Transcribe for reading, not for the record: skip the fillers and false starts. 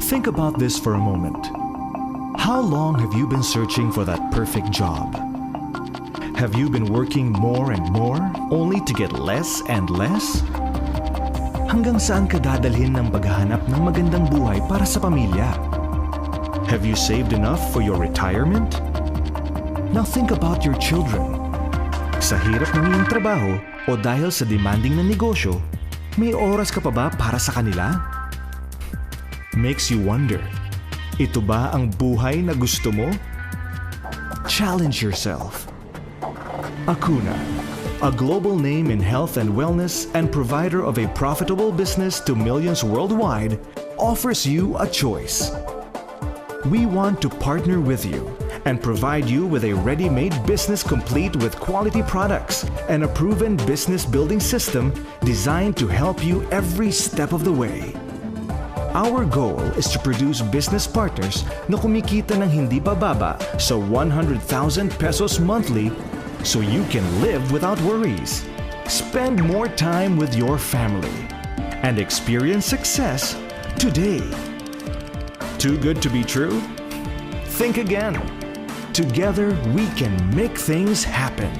Think about this for a moment. How long have you been searching for that perfect job? Have you been working more and more only to get less and less? Hanggang saan ka dadalhin ng paghahanap ng magandang buhay para sa pamilya? Have you saved enough for your retirement? Now think about your children. Sa hirap ng iyong trabaho o dahil sa demanding na negosyo, may oras ka pa ba para sa kanila? Makes you wonder, ito ba ang buhay na gusto mo? Challenge yourself. Akuna, a global name in health and wellness and provider of a profitable business to millions worldwide, offers you a choice. We want to partner with you and provide you with a ready-made business complete with quality products and a proven business building system designed to help you every step of the way. Our goal is to produce business partners na kumikita ng hindi bababa sa 100,000 pesos monthly so you can live without worries, spend more time with your family, and experience success today. Too good to be true? Think again. Together, we can make things happen.